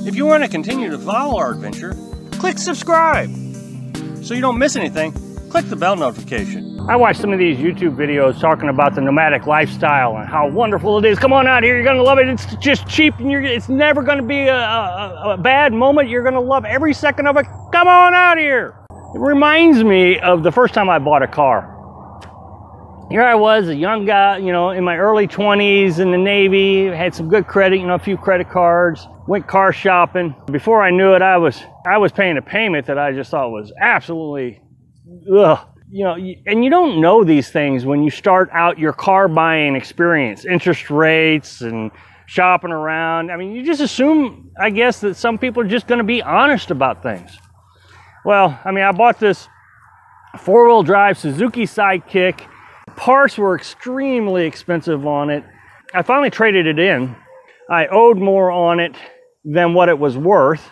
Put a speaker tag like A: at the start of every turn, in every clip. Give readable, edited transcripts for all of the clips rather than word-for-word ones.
A: If you want to continue to follow our adventure, click subscribe. So you don't miss anything, click the bell notification. I watched some of these YouTube videos talking about the nomadic lifestyle and how wonderful it is. Come on out here, you're gonna love it. It's just cheap and it's never gonna be a bad moment. You're gonna love every second of it. Come on out here. It reminds me of the first time I bought a car. Here I was, a young guy, you know, in my early 20s in the Navy, had some good credit, you know, a few credit cards, went car shopping. Before I knew it, I was paying a payment that I just thought was absolutely, ugh. You know, and you don't know these things when you start out your car buying experience, interest rates and shopping around. I mean, you just assume, I guess, that some people are just going to be honest about things. Well, I mean, I bought this four-wheel drive Suzuki Sidekick. Parts were extremely expensive on it. I finally traded it in. I owed more on it than what it was worth,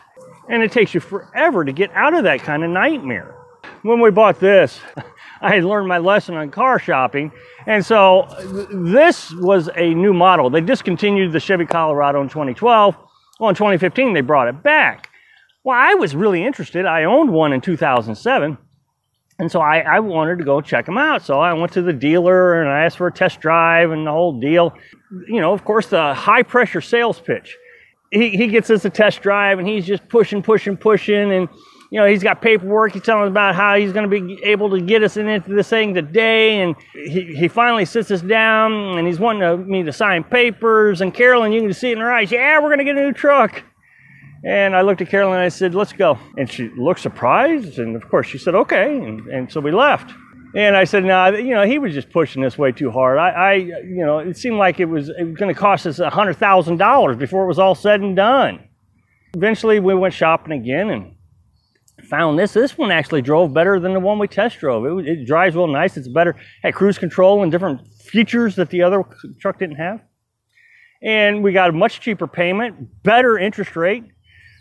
A: and it takes you forever to get out of that kind of nightmare. When we bought this, I had learned my lesson on car shopping, and so this was a new model. They discontinued the Chevy Colorado in 2012. Well, in 2015, they brought it back. Well, I was really interested. I owned one in 2007. And so I wanted to go check them out. So I went to the dealer and I asked for a test drive and the whole deal. You know, of course, the high pressure sales pitch. He gets us a test drive and he's just pushing. And, you know, he's got paperwork. He's telling us about how he's going to be able to get us into this thing today. And he finally sits us down and he's wanting me to sign papers. And Carolyn, you can see it in her eyes. Yeah, we're going to get a new truck. And I looked at Carolyn and I said, let's go. And she looked surprised. And of course she said, okay. And so we left. And I said, no, you know, he was just pushing this way too hard. You know, it seemed like it was going to cost us $100,000 before it was all said and done. Eventually we went shopping again and found this. This one actually drove better than the one we test drove. It drives real nice. It's better. Had cruise control and different features that the other truck didn't have. And we got a much cheaper payment, better interest rate.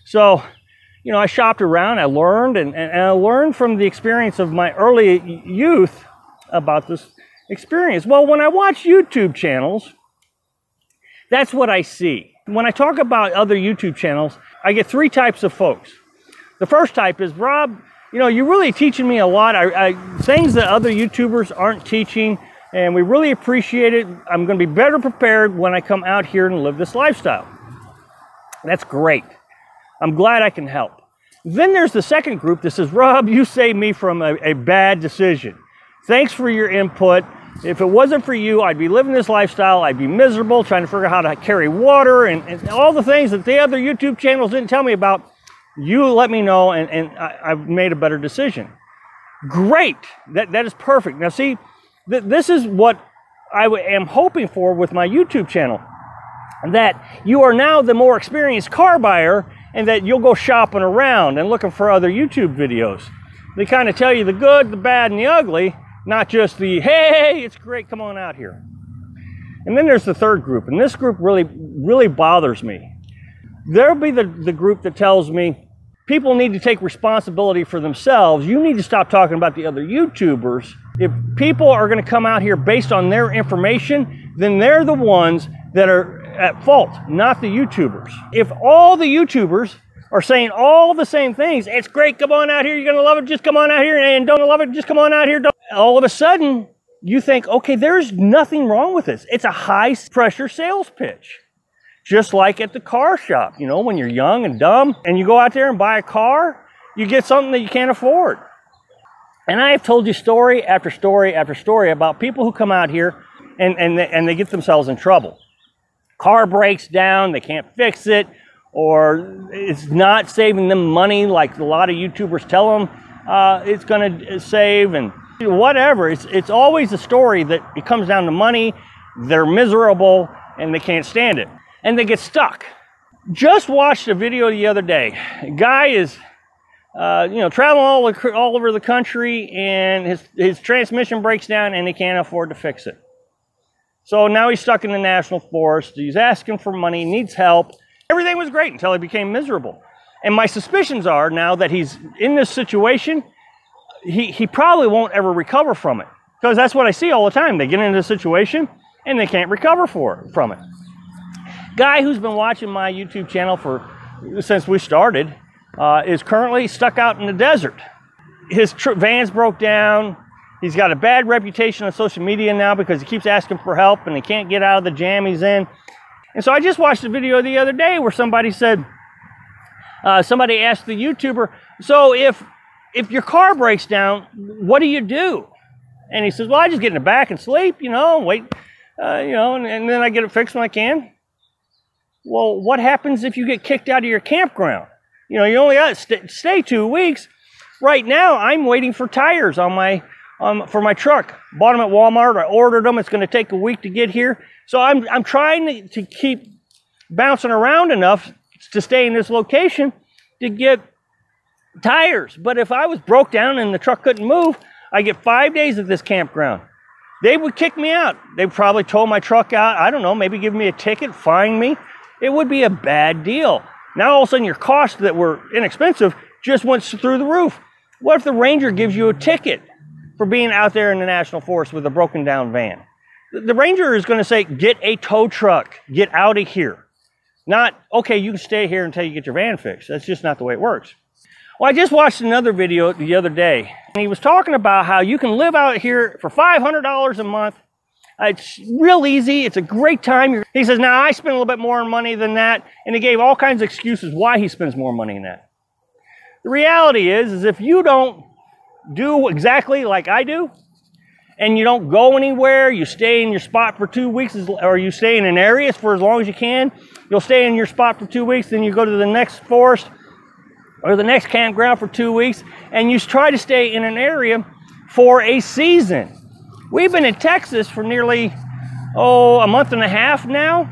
A: So, you know, I shopped around, I learned, and I learned from the experience of my early youth about this experience. Well, when I watch YouTube channels, that's what I see. When I talk about other YouTube channels, I get three types of folks. The first type is, Rob, you know, you're really teaching me a lot. Things that other YouTubers aren't teaching, and we really appreciate it. I'm going to be better prepared when I come out here and live this lifestyle. That's great. I'm glad I can help. Then there's the second group that says, Rob, you saved me from a bad decision. Thanks for your input. If it wasn't for you, I'd be living this lifestyle. I'd be miserable, trying to figure out how to carry water and all the things that the other YouTube channels didn't tell me about. You let me know, and I've made a better decision. Great. That is perfect. Now, see, this is what I am hoping for with my YouTube channel, that you are now the more experienced car buyer, and that you'll go shopping around and looking for other YouTube videos. They kind of tell you the good, the bad, and the ugly, not just the, hey, it's great, come on out here. And then there's the third group, and this group really bothers me. There'll be the group that tells me people need to take responsibility for themselves. You need to stop talking about the other YouTubers. If people are going to come out here based on their information, then they're the ones that are at fault, not the YouTubers. If all the YouTubers are saying all the same things, it's great, come on out here, you're gonna love it, just come on out here, and don't love it, just come on out here. All of a sudden, you think, okay, there's nothing wrong with this. It's a high pressure sales pitch. Just like at the car shop, you know, when you're young and dumb, and you go out there and buy a car, you get something that you can't afford. And I have told you story after story after story about people who come out here and they get themselves in trouble. Car breaks down, they can't fix it, or it's not saving them money like a lot of YouTubers tell them it's going to save, and whatever. It's always a story that it comes down to money, they're miserable, and they can't stand it. And they get stuck. Just watched a video the other day. A guy is you know, traveling all over the country, and his transmission breaks down and he can't afford to fix it. So now he's stuck in the national forest. He's asking for money, needs help. Everything was great until he became miserable. And my suspicions are now that he's in this situation, he probably won't ever recover from it. Because that's what I see all the time. They get into a situation and they can't recover from it. Guy who's been watching my YouTube channel for since we started, is currently stuck out in the desert. His van's broke down. He's got a bad reputation on social media now because he keeps asking for help and he can't get out of the jam he's in. And so I just watched a video the other day where somebody said, somebody asked the YouTuber, so if your car breaks down, what do you do? And he says, well, I just get in the back and sleep, you know, wait, and then I get it fixed when I can. Well, what happens if you get kicked out of your campground? You know, you only got to stay 2 weeks. Right now, I'm waiting for tires on for my truck. Bought them at Walmart. I ordered them. It's going to take a week to get here. So I'm trying to keep bouncing around enough to stay in this location to get tires. But if I was broke down and the truck couldn't move, I get 5 days at this campground. They would kick me out. They probably tow my truck out. I don't know, maybe give me a ticket, fine me. It would be a bad deal. Now all of a sudden your costs that were inexpensive just went through the roof. What if the ranger gives you a ticket for being out there in the national forest with a broken down van? The ranger is going to say, get a tow truck, get out of here. Not, okay, you can stay here until you get your van fixed. That's just not the way it works. Well, I just watched another video the other day, and he was talking about how you can live out here for $500 a month. It's real easy. It's a great time. He says, now I spend a little bit more money than that, and he gave all kinds of excuses why he spends more money than that. The reality is if you don't do exactly like I do, and you don't go anywhere, you stay in your spot for 2 weeks, or you stay in an area for as long as you can, you'll stay in your spot for 2 weeks, then you go to the next forest or the next campground for 2 weeks, and you try to stay in an area for a season. We've been in Texas for nearly, a month and a half now.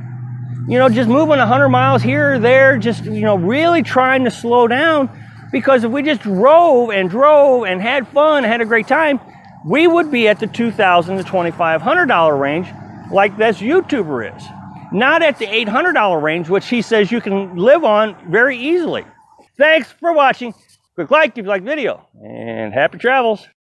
A: You know, just moving 100 miles here or there, just, really trying to slow down, because if we just drove and had fun, had a great time, we would be at the $2,000 to $2,500 range like this YouTuber is. Not at the $800 range, which he says you can live on very easily. Thanks for watching. Click like if you like the video, and happy travels.